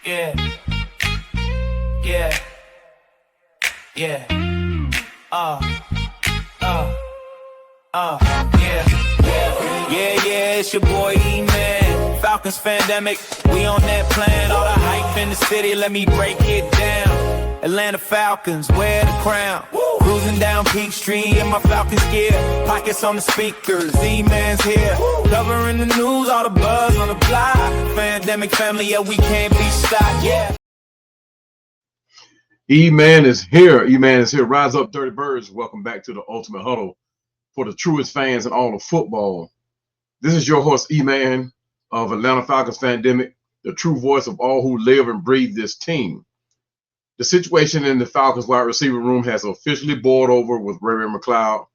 Yeah, yeah, yeah, uh, yeah, it's your boy E-Man, Falcons Pandemic, we on that plan, all the hype in the city, let me break it down. Atlanta Falcons, wear the crown, cruising down Peachtree in my Falcons gear, pockets on the speakers, E-Man's here, covering the news, all the buzz on the block, Pandemic family, yeah, we can't be stopped, yeah. E-Man is here. E-Man is here. Rise up, Dirty Birds. Welcome back to the Ultimate Huddle for the truest fans in all of football. This is your host, E-Man of Atlanta Falcons Pandemic, the true voice of all who live and breathe this team. The situation in the Falcons wide receiver room has officially boiled over with Ray McCloud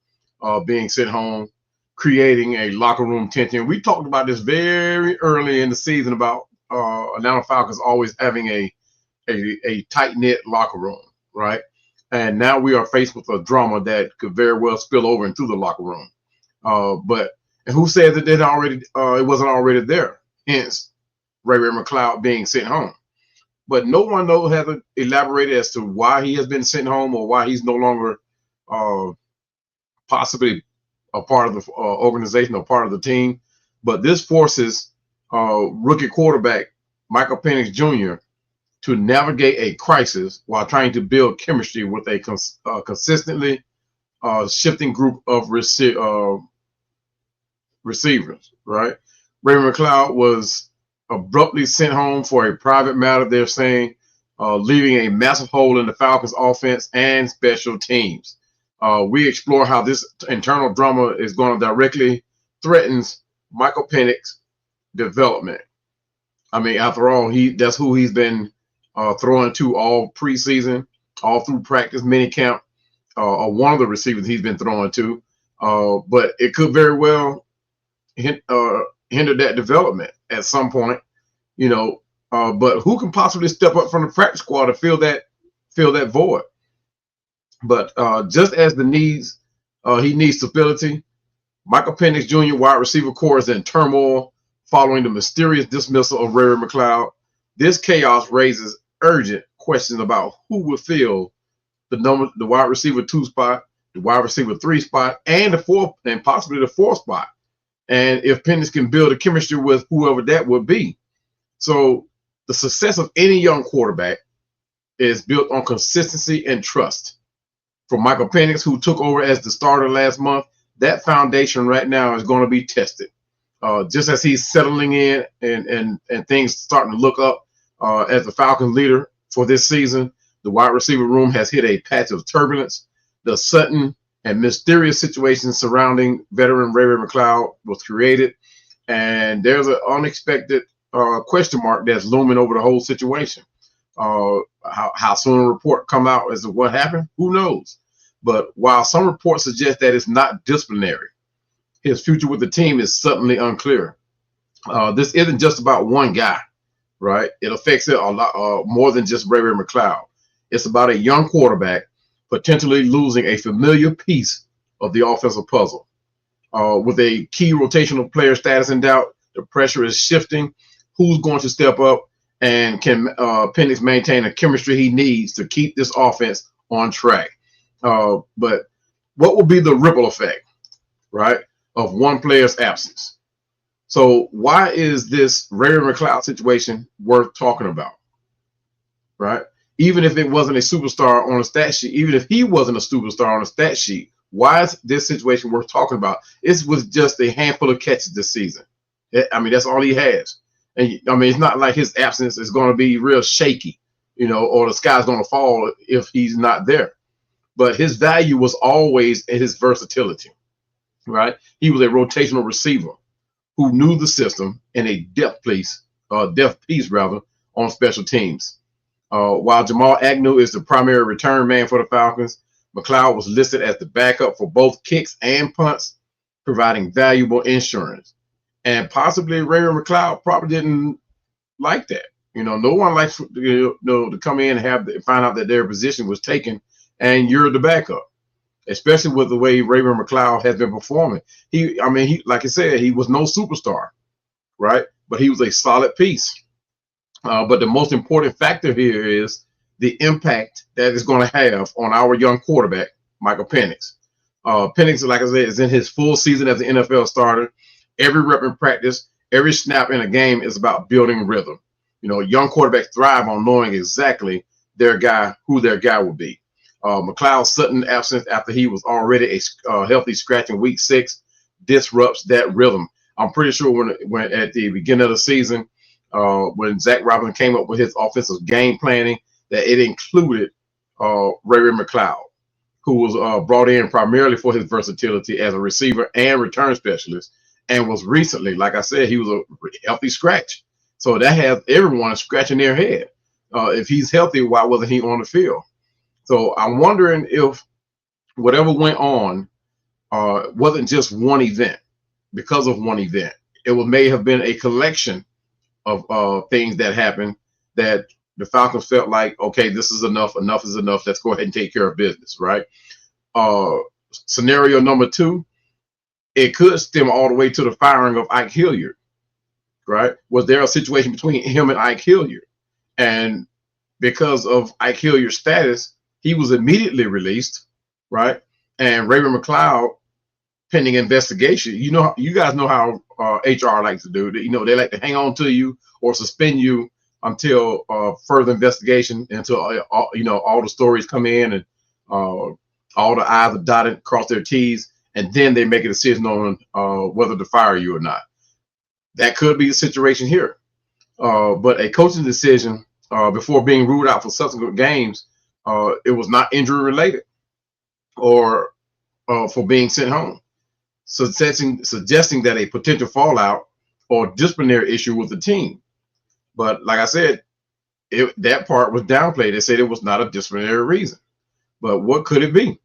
being sent home, creating a locker room tension. We talked about this very early in the season about Atlanta Falcons always having a tight-knit locker room, right? And now we are faced with a drama that could very well spill over into the locker room. And who said that it wasn't already there? Hence, Ray McCloud being sent home. But no one has elaborated as to why he has been sent home or why he's no longer possibly a part of the organization or part of the team. But this forces rookie quarterback Michael Penix Jr. to navigate a crisis while trying to build chemistry with a consistently shifting group of receivers, right? Ray McCloud was abruptly sent home for a private matter, they're saying, leaving a massive hole in the Falcons offense and special teams. We explore how this internal drama is going to directly threatens Michael Penix's development. I mean, after all, that's who he's been throwing to all preseason, all through practice, minicamp, one of the receivers he's been throwing to. But it could very well hinder that development at some point, but who can possibly step up from the practice squad to fill that void? But just as he needs stability, Michael Penix Jr. wide receiver corps is in turmoil following the mysterious dismissal of Ray McCloud. This chaos raises urgent questions about who will fill the wide receiver 2 spot, the wide receiver 3 spot, and possibly the 4th spot. And if Penix can build a chemistry with whoever that would be. So the success of any young quarterback is built on consistency and trust. For Michael Penix, who took over as the starter last month, that foundation right now is going to be tested. Just as he's settling in and things starting to look up as the Falcons leader for this season, the wide receiver room has hit a patch of turbulence. The sudden and mysterious situation surrounding veteran Ray McCloud was created, and there's an unexpected question mark that's looming over the whole situation. How soon a report come out as to what happened, who knows? But while some reports suggest that it's not disciplinary, his future with the team is suddenly unclear. This isn't just about one guy, right? It affects it a lot more than just Ray McCloud. It's about a young quarterback potentially losing a familiar piece of the offensive puzzle. With a key rotational player status in doubt, the pressure is shifting. Who's going to step up, and can Penix maintain a chemistry he needs to keep this offense on track? But what will be the ripple effect, right, of one player's absence? So why is this Ray McCloud situation worth talking about, right? Even if it wasn't a superstar on a stat sheet, even if he wasn't a superstar on a stat sheet, why is this situation worth talking about? It was just a handful of catches this season. I mean, that's all he has. And I mean, it's not like his absence is going to be real shaky, or the sky's going to fall if he's not there. But his value was always in his versatility, right? He was a rotational receiver who knew the system and a depth piece on special teams. While Jamal Agnew is the primary return man for the Falcons, McCloud was listed as the backup for both kicks and punts, providing valuable insurance. And possibly Ray McCloud probably didn't like that. No one likes to come in and find out that their position was taken and you're the backup, especially with the way Ray McCloud has been performing. He, like I said, he was no superstar, right? But he was a solid piece. But the most important factor here is the impact that it's going to have on our young quarterback, Michael Penix. Penix, like I said, is in his full season as an NFL starter. Every rep in practice, every snap in a game is about building rhythm. Young quarterbacks thrive on knowing exactly who their guy will be. McLeod Sutton's absence after he was already a healthy scratch in week 6 disrupts that rhythm. I'm pretty sure when at the beginning of the season, when Zach Robinson came up with his offensive game planning, that it included Ray McLeod, who was brought in primarily for his versatility as a receiver and return specialist, and was recently, like I said, he was a healthy scratch. So that has everyone scratching their head. If he's healthy, why wasn't he on the field? So I'm wondering if whatever went on wasn't just one event. Because of one event, it may have been a collection of things that happened that the Falcons felt like, okay, this is enough. Enough is enough. Let's go ahead and take care of business, right? Scenario number 2, it could stem all the way to the firing of Ike Hilliard, right? Was there a situation between him and Ike Hilliard? And because of Ike Hilliard's status, he was immediately released, right? And Raven McLeod, pending investigation, you guys know how HR likes to do. They like to hang on to you or suspend you until further investigation, until all the stories come in and all the I's are dotted, cross their T's, and then they make a decision on whether to fire you or not. That could be the situation here. But a coaching decision before being ruled out for subsequent games, it was not injury related or for being sent home, suggesting that a potential fallout or disciplinary issue with the team. But like I said, that part was downplayed. They said it was not a disciplinary reason. But what could it be?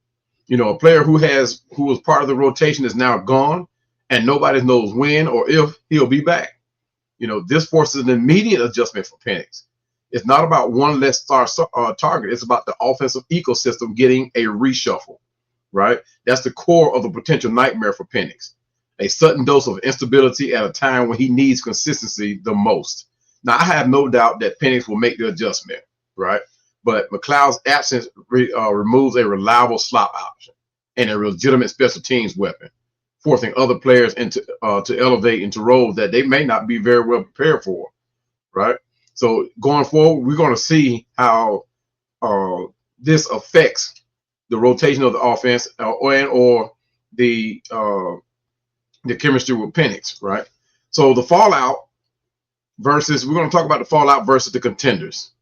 A player who was part of the rotation is now gone, and nobody knows when or if he'll be back. This forces an immediate adjustment for Penix. It's not about one less star target. It's about the offensive ecosystem getting a reshuffle, right? That's the core of the potential nightmare for Penix. A sudden dose of instability at a time when he needs consistency the most. Now, I have no doubt that Penix will make the adjustment, right? But McLeod's absence removes a reliable slot option and a legitimate special teams weapon, forcing other players to elevate into roles that they may not be very well prepared for, right? So going forward, we're going to see how this affects the rotation of the offense or the chemistry with Penix, right? So the fallout versus, we're going to talk about the fallout versus the contenders,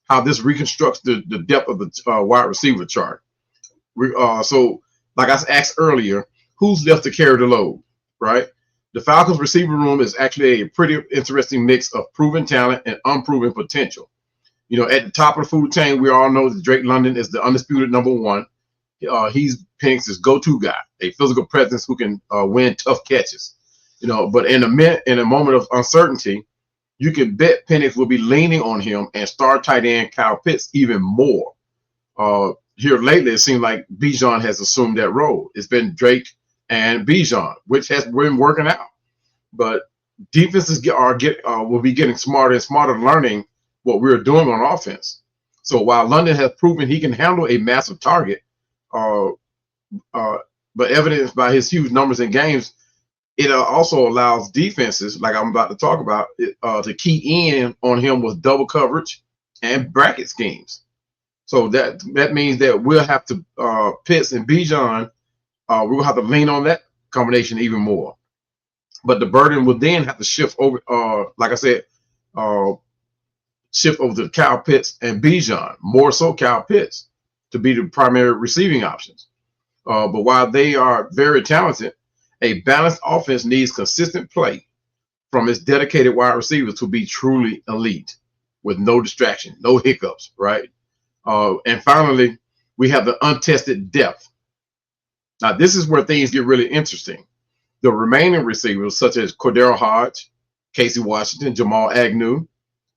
how this reconstructs the depth of the wide receiver chart. So like I asked earlier, who's left to carry the load, right? The Falcons receiver room is actually a pretty interesting mix of proven talent and unproven potential. At the top of the food chain, we all know that Drake London is the undisputed number 1. He's Penix's go-to guy, a physical presence who can win tough catches. But in a moment of uncertainty, you can bet Penix will be leaning on him and star tight end Kyle Pitts even more. Here lately, it seems like Bijan has assumed that role. It's been Drake and Bijan, which has been working out. But defenses will be getting smarter and smarter, learning what we're doing on offense. So while London has proven he can handle a massive target, but evidenced by his huge numbers in games, it also allows defenses, like I'm about to talk about, to key in on him with double coverage and bracket schemes. So that means that we'll have to Pitts and Bijan, we'll have to lean on that combination even more. But the burden will then have to shift over, like I said, shift over to Kyle Pitts and Bijan, more so Kyle Pitts, to be the primary receiving options. But while they are very talented, a balanced offense needs consistent play from its dedicated wide receivers to be truly elite, with no distraction, no hiccups, right? And finally, we have the untested depth. Now, this is where things get really interesting. The remaining receivers, such as Cordero Hodge, Casey Washington, Jamal Agnew,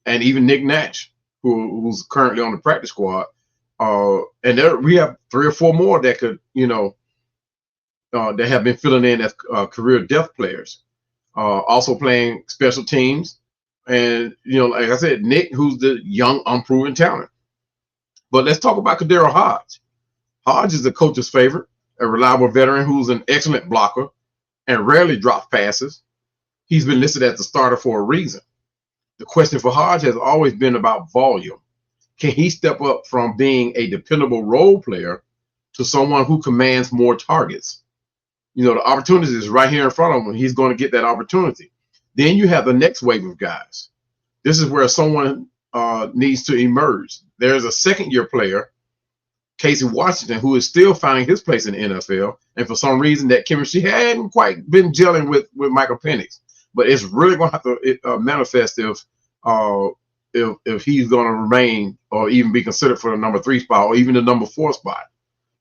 and even Nick Nash, who's currently on the practice squad. And we have 3 or 4 more that could, that have been filling in as career depth players. Also playing special teams, And, like I said, Nick, who's the young, unproven talent. But let's talk about Kadero Hodge. Hodge is the coach's favorite, a reliable veteran who's an excellent blocker and rarely drops passes. He's been listed as the starter for a reason. The question for Hodge has always been about volume. Can he step up from being a dependable role player to someone who commands more targets? The opportunity is right here in front of him. He's going to get that opportunity. Then you have the next wave of guys. This is where someone needs to emerge. There's a second-year player, Casey Washington, who is still finding his place in the NFL. And for some reason, that chemistry hadn't quite been gelling with Michael Penix. But it's really going to have to manifest if he's going to remain or even be considered for the number 3 spot or even the number 4 spot,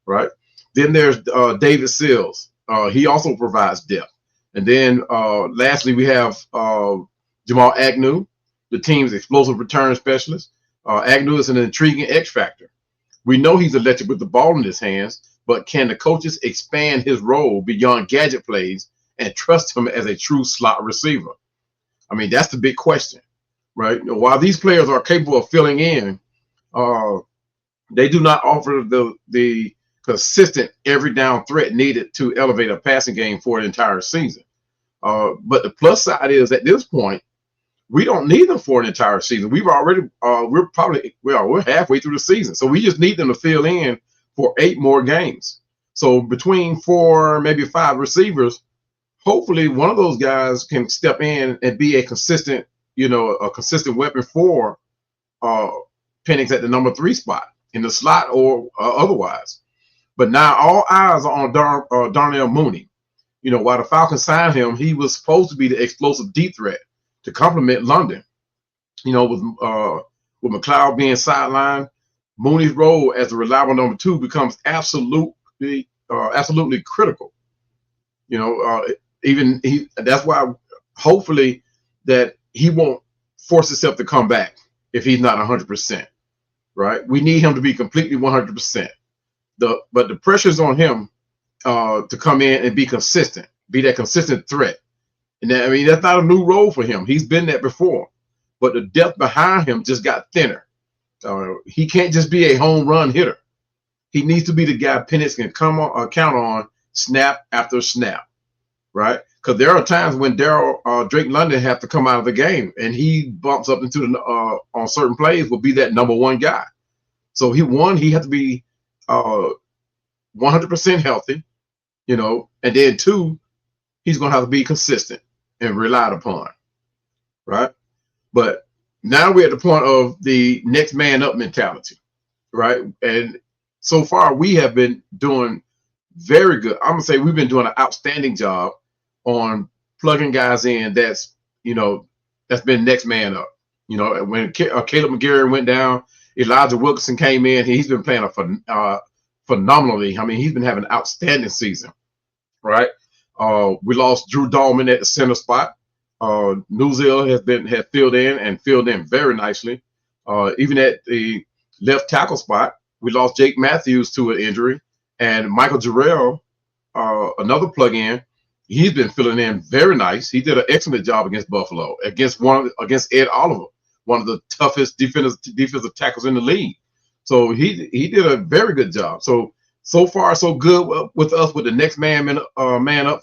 right? Then there's David Sills. He also provides depth. And then lastly, we have Jamal Agnew, the team's explosive return specialist. Agnew is an intriguing X factor. We know he's electric with the ball in his hands, but can the coaches expand his role beyond gadget plays and trust him as a true slot receiver? I mean, that's the big question, right? While these players are capable of filling in, they do not offer the consistent every down threat needed to elevate a passing game for an entire season. But the plus side is at this point, we don't need them for an entire season. We're halfway through the season. So we just need them to fill in for 8 more games. So between 4, maybe 5 receivers, hopefully one of those guys can step in and be a consistent weapon for Penix at the number 3 spot in the slot or otherwise. But now all eyes are on Darnell Mooney. While the Falcons signed him, he was supposed to be the explosive deep threat to complement London. With McLeod being sidelined, Mooney's role as the reliable number 2 becomes absolutely critical. That's why hopefully that he won't force himself to come back if he's not 100%, right? We need him to be completely 100%. But the pressure's on him to come in and be consistent, be that consistent threat. And that's not a new role for him. He's been that before. But the depth behind him just got thinner. He can't just be a home run hitter. He needs to be the guy Penix can count on snap after snap, right? Because there are times when Drake London have to come out of the game, and he bumps up into on certain plays will be that number 1 guy. So he has to be 100% healthy, and then 2, he's going to have to be consistent and relied upon, right? But now we're at the point of the next man up mentality, right? And so far we have been doing very good. I'm gonna say we've been doing an outstanding job on plugging guys in. That's been next man up. When Caleb McGarry went down, Elijah Wilkinson came in. He's been playing phenomenally. I mean, he's been having an outstanding season, right? We lost Drew Dahlman at the center spot. Newzil has filled in very nicely. Even at the left tackle spot, we lost Jake Matthews to an injury, and Michael Jarrell, another plug-in, he's been filling in very nice. He did an excellent job against Buffalo, against Ed Oliver, one of the toughest defensive tackles in the league. So he did a very good job. So far so good with us with the next man up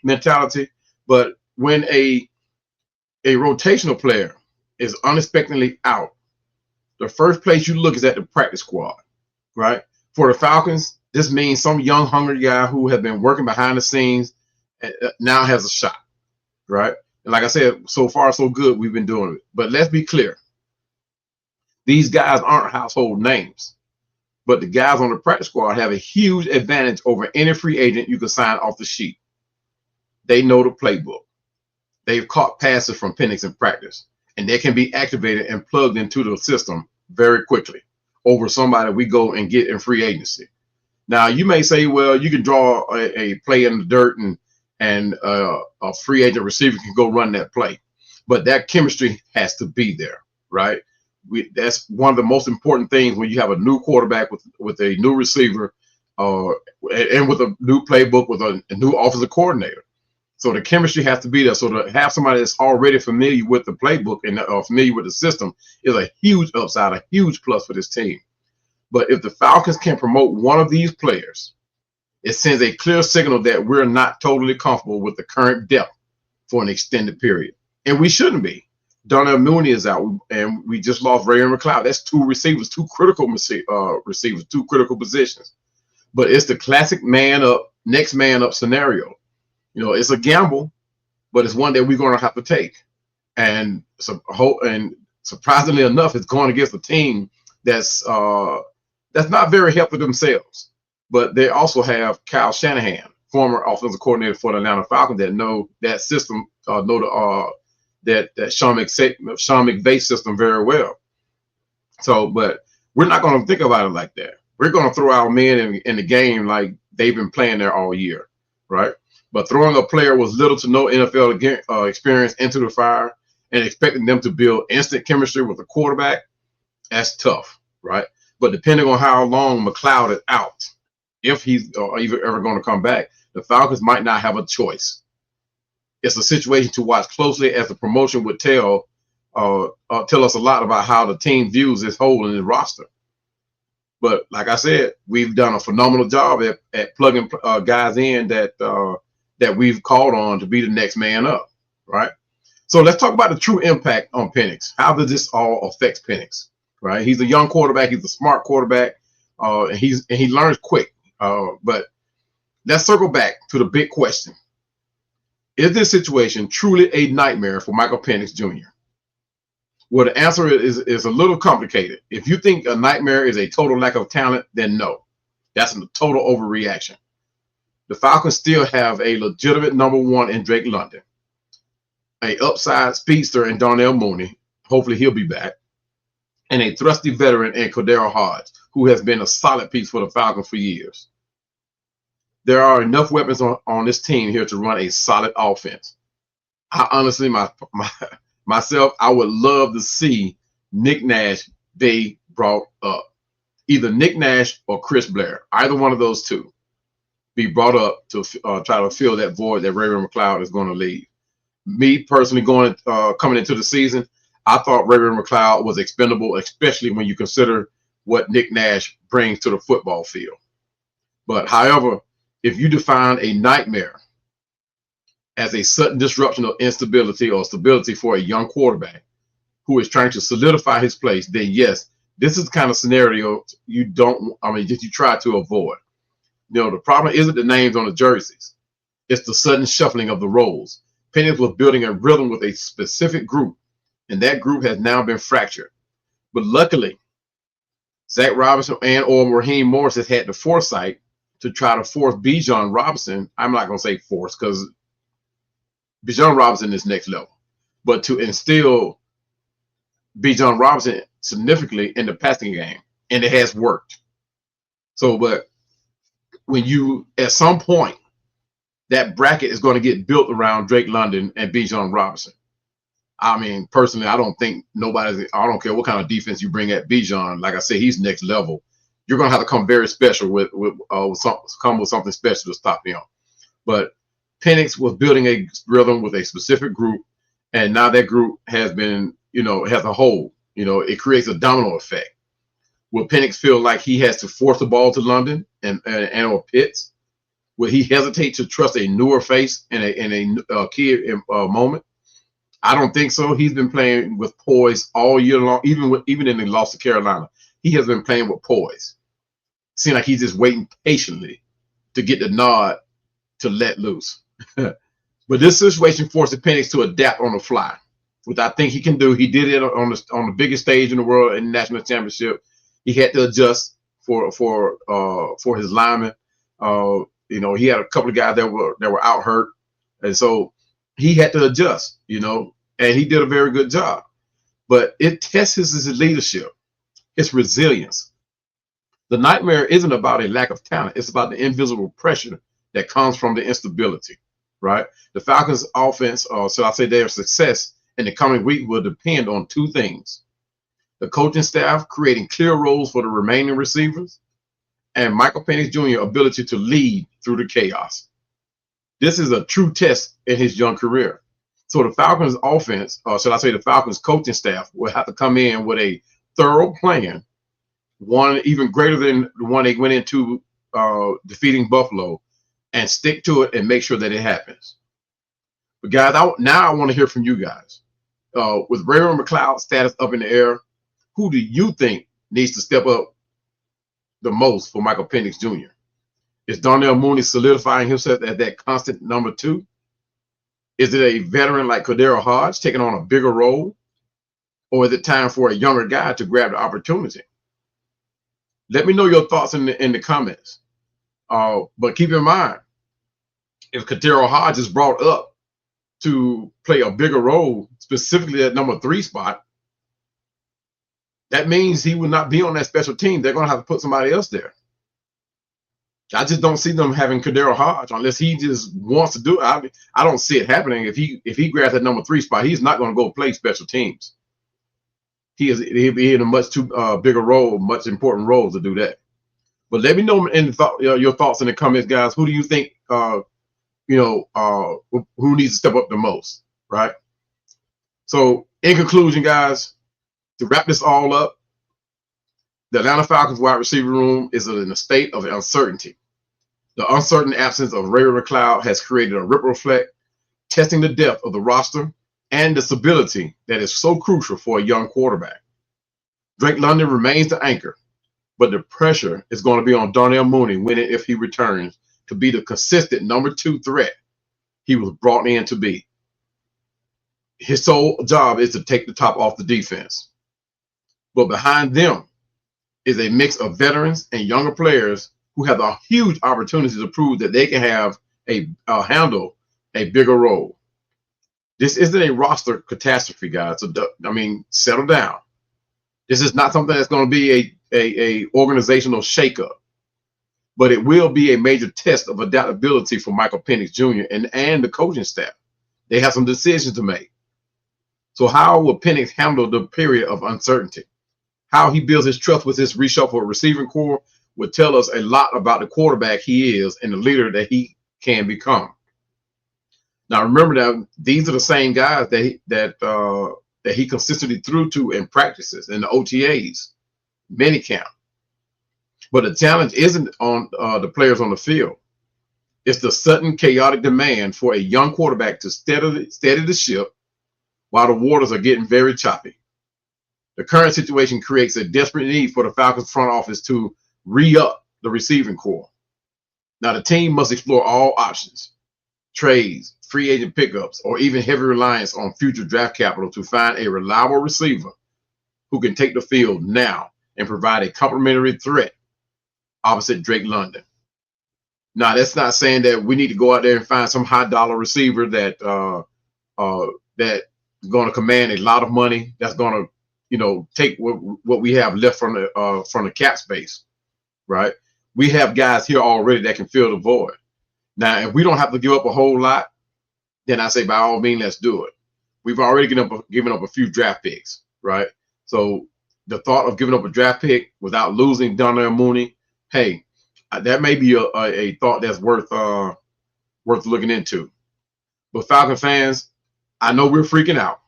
mentality. But when a rotational player is unexpectedly out, the first place you look is at the practice squad, right? For the Falcons, this means some young, hungry guy who has been working behind the scenes and now has a shot, right? And like I said, so far so good, we've been doing it. But let's be clear. These guys aren't household names, but the guys on the practice squad have a huge advantage over any free agent you can sign off the sheet. They know the playbook. They've caught passes from Penix in practice, and they can be activated and plugged into the system very quickly over somebody we go and get in free agency. Now, you may say, well, you can draw a play in the dirt and a free agent receiver can go run that play, but that chemistry has to be there, right? That's one of the most important things when you have a new quarterback with a new receiver and with a new playbook with a new offensive coordinator. So the chemistry has to be there. So to have somebody that's already familiar with the playbook and familiar with the system is a huge upside, a huge plus for this team. But if the Falcons can promote one of these players, it sends a clear signal that we're not totally comfortable with the current depth for an extended period. And we shouldn't be. Darnell Mooney is out, and we just lost Ray McLeod. That's two receivers, two critical receivers, two critical positions. But it's the classic man up, next man up scenario. You know, it's a gamble, but it's one that we're going to have to take. And surprisingly enough, it's going against a team that's not very healthy themselves. But they also have Kyle Shanahan, former offensive coordinator for the Atlanta Falcons, that know that system, that Sean McVay system very well. So, but we're not going to think about it like that. We're going to throw our men in the game like they've been playing there all year, right? But throwing a player with little to no NFL experience into the fire and expecting them to build instant chemistry with the quarterback, that's tough, right? But depending on how long McLeod is out, if he's ever going to come back, the Falcons might not have a choice. It's a situation to watch closely, as the promotion would tell us a lot about how the team views this hole in the roster. But like I said, we've done a phenomenal job at plugging guys in that we've called on to be the next man up, right? So let's talk about the true impact on Penix. How does this all affect Penix, right? He's a young quarterback. He's a smart quarterback, and he learns quick. But let's circle back to the big question. Is this situation truly a nightmare for Michael Penix Jr.? Well, the answer is a little complicated. If you think a nightmare is a total lack of talent, then no. That's a total overreaction. The Falcons still have a legitimate number one in Drake London, a upside speedster in Darnell Mooney. Hopefully he'll be back. And a thrusty veteran in Cordero Hodge, who has been a solid piece for the Falcons for years. There are enough weapons on this team here to run a solid offense. I honestly, myself, I would love to see Nick Nash be brought up. Either Nick Nash or Chris Blair, either one of those two, be brought up to try to fill that void that Ray McLeod is going to leave. Me personally, coming into the season, I thought Ray McLeod was expendable, especially when you consider what Nick Nash brings to the football field. But however, if you define a nightmare as a sudden disruption of instability or stability for a young quarterback who is trying to solidify his place, then yes, this is the kind of scenario that you try to avoid. You know, the problem isn't the names on the jerseys. It's the sudden shuffling of the roles. Penix was building a rhythm with a specific group, and that group has now been fractured. But luckily, Zach Robinson or Raheem Morris has had the foresight to try to force Bijan Robinson. I'm not going to say force, because Bijan Robinson is next level, but to instill Bijan Robinson significantly in the passing game, and it has worked. So, but when you, at some point, that bracket is going to get built around Drake London and Bijan Robinson. I mean, personally, I don't care what kind of defense you bring at Bijan. Like I said, he's next level. You're going to have to come very special with something special to stop him. But Penix was building a rhythm with a specific group, and now that group has been, has a hole. It creates a domino effect. Will Penix feel like he has to force the ball to London or Pitts? Will he hesitate to trust a newer face in a key moment? I don't think so. He's been playing with poise all year long, even in the loss to Carolina. He has been playing with poise. Seems like he's just waiting patiently to get the nod to let loose. But this situation forced Penix to adapt on the fly, which I think he can do. He did it on the biggest stage in the world in the national championship. He had to adjust for his linemen. He had a couple of guys that were out hurt, and so he had to adjust. And he did a very good job. But it tests his leadership, his resilience. The nightmare isn't about a lack of talent. It's about the invisible pressure that comes from the instability, right? The Falcons' offense, so I say their success in the coming week will depend on two things: the coaching staff creating clear roles for the remaining receivers, and Michael Penix Jr.'s ability to lead through the chaos. This is a true test in his young career. So the Falcons offense, or should I say the Falcons coaching staff, will have to come in with a thorough plan, one even greater than the one they went into defeating Buffalo, and stick to it and make sure that it happens. But guys, now I want to hear from you guys. With Ray-Ray McCloud's status up in the air, who do you think needs to step up the most for Michael Penix Jr.? Is Darnell Mooney solidifying himself as that constant number 2? Is it a veteran like Cordero Hodge taking on a bigger role? Or is it time for a younger guy to grab the opportunity? Let me know your thoughts in the comments. But keep in mind, if Cordero Hodge is brought up to play a bigger role, specifically at number 3 spot, that means he will not be on that special team. They're going to have to put somebody else there. I just don't see them having Cordero Hodge unless he just wants to do it. I don't see it happening. If he grabs that number 3 spot, he's not going to go play special teams. He'll be in a much too bigger role, much important role to do that. But let me know your thoughts in the comments, guys. Who do you think who needs to step up the most, right? So in conclusion, guys, to wrap this all up, the Atlanta Falcons wide receiver room is in a state of uncertainty. The uncertain absence of Ray-Ray McCloud has created a ripple effect, testing the depth of the roster and the stability that is so crucial for a young quarterback. Drake London remains the anchor, but the pressure is going to be on Darnell Mooney when and if he returns to be the consistent number 2 threat he was brought in to be. His sole job is to take the top off the defense. But behind them is a mix of veterans and younger players who have a huge opportunity to prove that they can have handle a bigger role. This isn't a roster catastrophe, guys. So, settle down. This is not something that's going to be a organizational shakeup, but it will be a major test of adaptability for Michael Penix Jr. and the coaching staff. They have some decisions to make. So how will Penix handle the period of uncertainty? How he builds his trust with his reshuffled receiving core would tell us a lot about the quarterback he is and the leader that he can become. Now, remember that these are the same guys that he consistently threw to in practices and the OTAs, minicamp. But the challenge isn't on the players on the field. It's the sudden chaotic demand for a young quarterback to steady the ship while the waters are getting very choppy. The current situation creates a desperate need for the Falcons front office to re-up the receiving core. Now, the team must explore all options, trades, free agent pickups, or even heavy reliance on future draft capital to find a reliable receiver who can take the field now and provide a complementary threat opposite Drake London. Now, that's not saying that we need to go out there and find some high-dollar receiver that is going to command a lot of money, that's going to take what we have left from the cap space, right? We have guys here already that can fill the void. Now, if we don't have to give up a whole lot, then I say by all means, let's do it. We've already given up a few draft picks, right? So the thought of giving up a draft pick without losing Darnell Mooney, hey, that may be a thought that's worth looking into. But Falcon fans, I know we're freaking out,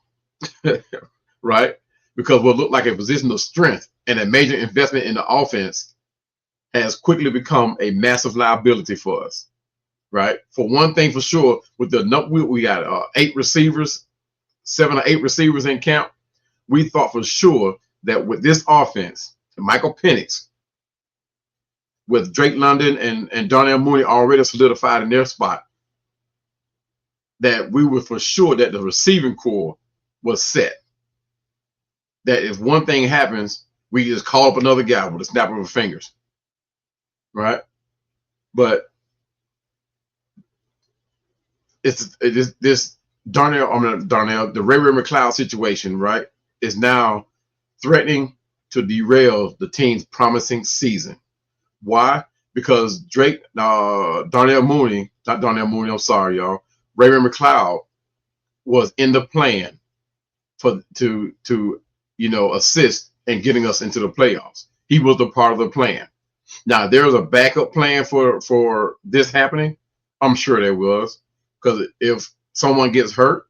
right? Because what looked like a position of strength and a major investment in the offense has quickly become a massive liability for us, right? For one thing for sure, with we got 8 receivers, 7 or 8 receivers in camp, we thought for sure that with this offense, Michael Penix, with Drake London and Darnell Mooney already solidified in their spot, that we were for sure that the receiving core was set. That if one thing happens, we just call up another guy with a snap of our fingers, right? But it's this the Ray-Ray McCloud situation, right, is now threatening to derail the team's promising season. Why? Because Darnell Mooney, not Darnell Mooney, I'm sorry, y'all. Ray-Ray McCloud was in the plan to assist in getting us into the playoffs. He was a part of the plan. Now, there's a backup plan for this happening. I'm sure there was. because if someone gets hurt,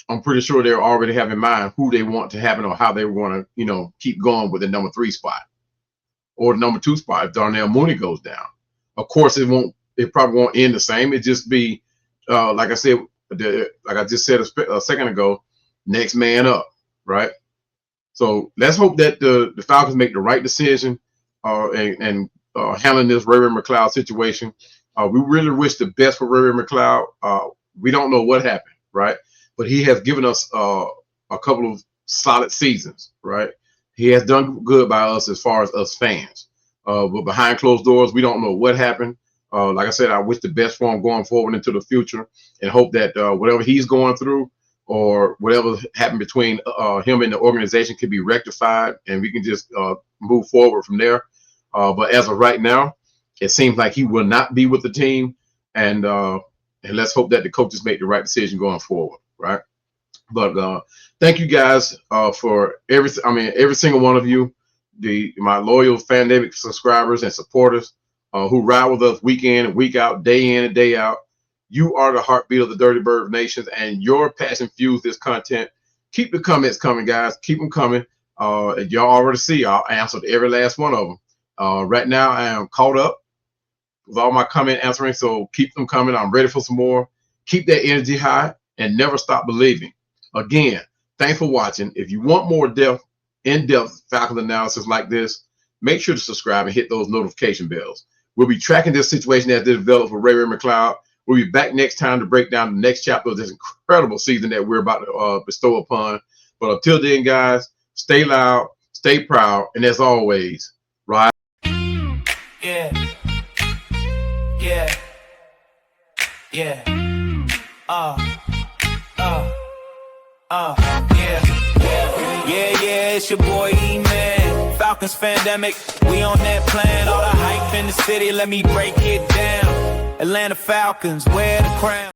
I'm pretty sure they already have in mind who they want to happen or how they want to, keep going with the number 3 spot or the number 2 spot if Darnell Mooney goes down. Of course, it probably won't end the same. It just be, like I said, like I just said a second ago, next man up, right? So let's hope that the Falcons make the right decision and handling this Ray McCloud situation. We really wish the best for Ray McCloud. We don't know what happened, right? But he has given us a couple of solid seasons, right? He has done good by us as far as us fans. But behind closed doors, we don't know what happened. Like I said, I wish the best for him going forward into the future and hope that whatever he's going through or whatever happened between him and the organization can be rectified and we can just move forward from there. But as of right now, it seems like he will not be with the team. And let's hope that the coaches make the right decision going forward, right? But thank you guys for every single one of you, my loyal Fandemic subscribers and supporters who ride with us week in and week out, day in and day out. You are the heartbeat of the Dirty Bird Nations, and your passion fuels this content. Keep the comments coming, guys. Keep them coming. Y'all already see I answered every last one of them. Right now, I am caught up with all my comment answering, so keep them coming. I'm ready for some more. Keep that energy high and never stop believing. Again, thanks for watching. If you want more in-depth Falcons analysis like this, make sure to subscribe and hit those notification bells. We'll be tracking this situation as they develop for Ray McCloud. We'll be back next time to break down the next chapter of this incredible season that we're about to bestow upon. But until then, guys, stay loud, stay proud, and as always, ride. Yeah. Yeah, it's your boy E-Man. Falcons Fandemic, we on that plan. All the hype in the city, let me break it down. Atlanta Falcons, wear the crown.